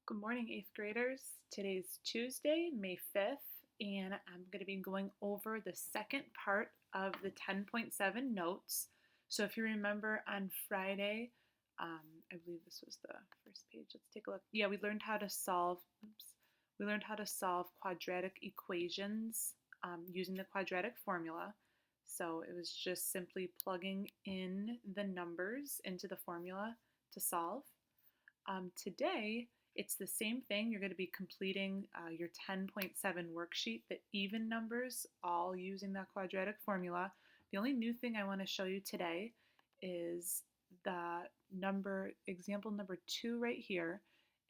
Good morning, 8th graders. Today's Tuesday, May 5th, and I'm going to be going over the second part of the 10.7 notes. So if you remember on Friday, I believe this was the first page. Let's take a look. Yeah, we learned how to solve, we learned how to solve quadratic equations using the quadratic formula. So it was just simply plugging in the numbers into the formula to solve. Today, it's the same thing. You're going to be completing your 10.7 worksheet, the even numbers, all using that quadratic formula. The only new thing I want to show you today is the example number 2 right here,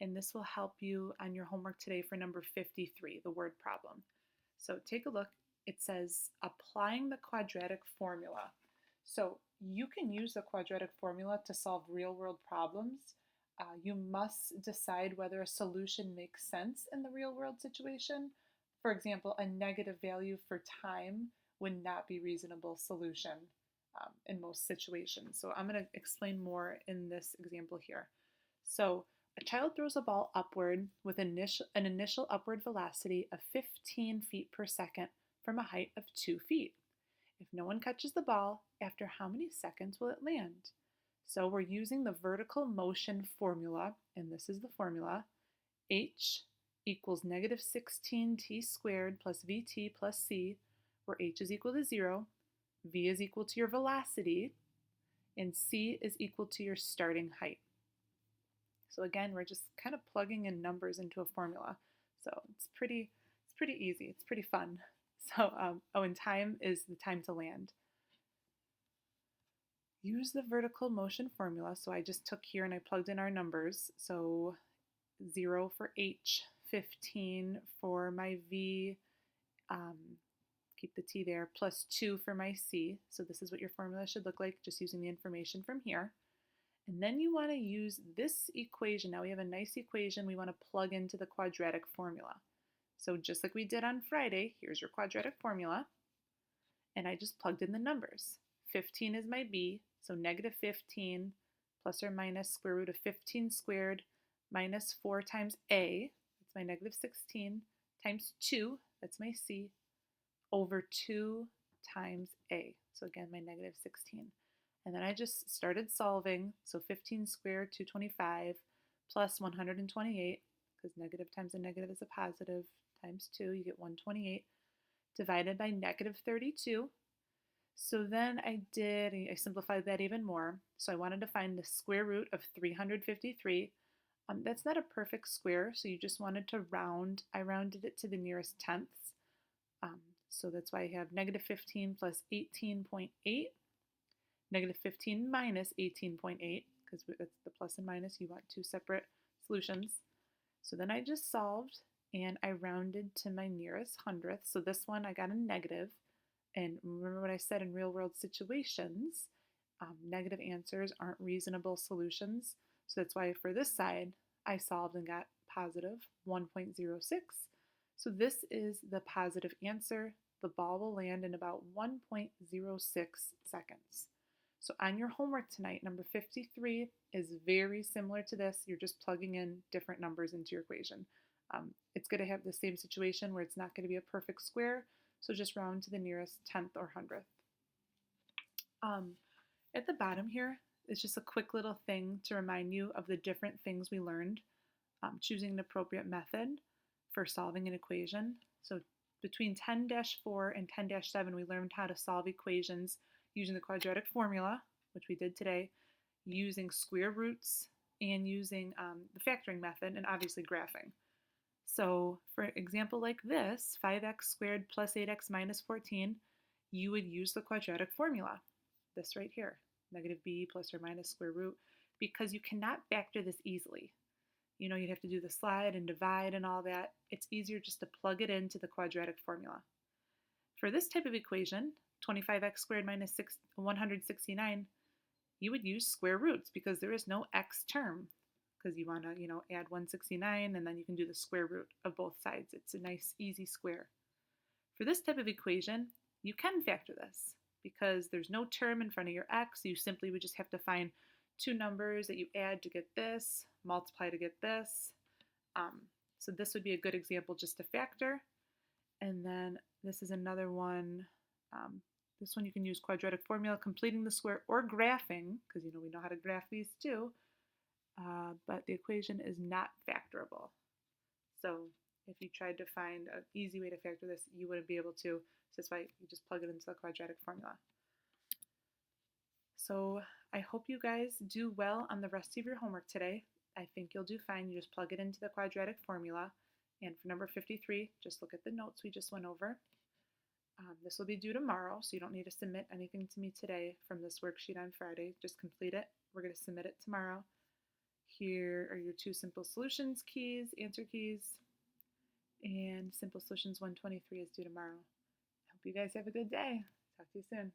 and this will help you on your homework today for number 53, the word problem. So take a look. It says applying the quadratic formula. So you can use the quadratic formula to solve real world problems. You must decide whether a solution makes sense in the real world situation. For example, a negative value for time would not be a reasonable solution in most situations. So I'm going to explain more in this example here. So a child throws a ball upward with an initial upward velocity of 15 feet per second from a height of 2 feet. If no one catches the ball, after how many seconds will it land? So we're using the vertical motion formula, and this is the formula. H equals negative 16t squared plus vt plus c, where h is equal to 0, v is equal to your velocity, and c is equal to your starting height. So again, we're just kind of plugging in numbers into a formula. So it's pretty easy. It's pretty fun. So, and time is the time to land. Use the vertical motion formula. So I just took here and I plugged in our numbers. So 0 for H, 15 for my V, keep the T there, plus 2 for my C. So this is what your formula should look like, just using the information from here. And then you want to use this equation. Now we have a nice equation we want to plug into the quadratic formula. So just like we did on Friday, here's your quadratic formula. And I just plugged in the numbers. 15 is my B, so negative 15 plus or minus square root of 15 squared minus 4 times A, that's my negative 16, times 2, that's my C, over 2 times A. So again, my negative 16. And then I just started solving. So 15 squared, 225, plus 128, because negative times a negative is a positive, times 2, you get 128, divided by negative 32. So then I simplified that even more. So I wanted to find the square root of 353. That's not a perfect square, so you just wanted to round. I rounded it to the nearest tenths. So that's why I have negative 15 plus 18.8, negative 15 minus 18.8, because that's the plus and minus. You want two separate solutions. So then I just solved, and I rounded to my nearest hundredth. So this one I got a negative. And remember what I said in real world situations, negative answers aren't reasonable solutions. So that's why for this side, I solved and got positive 1.06. So this is the positive answer. The ball will land in about 1.06 seconds. So on your homework tonight, number 53 is very similar to this. You're just plugging in different numbers into your equation. It's going to have the same situation where it's not going to be a perfect square, so just round to the nearest tenth or hundredth. At the bottom here is just a quick little thing to remind you of the different things we learned. Choosing an appropriate method for solving an equation. So between 10-4 and 10-7, we learned how to solve equations using the quadratic formula, which we did today, using square roots, and using the factoring method, and obviously graphing. So for example like this, 5x squared plus 8x minus 14, you would use the quadratic formula, this right here, negative b plus or minus square root, because you cannot factor this easily. You'd have to do the slide and divide and all that. It's easier just to plug it into the quadratic formula. For this type of equation, 25x squared minus 169, you would use square roots because there is no x term, because you want to, add 169 and then you can do the square root of both sides. It's a nice, easy square. For this type of equation, you can factor this because there's no term in front of your x. You simply would just have to find two numbers that you add to get this, multiply to get this. So this would be a good example just to factor. And then this is another one. This one you can use quadratic formula, completing the square, or graphing, because we know how to graph these too. But the equation is not factorable. So if you tried to find an easy way to factor this, you wouldn't be able to. So that's why you just plug it into the quadratic formula. So I hope you guys do well on the rest of your homework today. I think you'll do fine. You just plug it into the quadratic formula. And for number 53, just look at the notes we just went over. This will be due tomorrow, so you don't need to submit anything to me today from this worksheet on Friday. Just complete it. We're going to submit it tomorrow. Here are your 2 simple solutions keys, answer keys, and simple solutions 123 is due tomorrow. I hope you guys have a good day. Talk to you soon.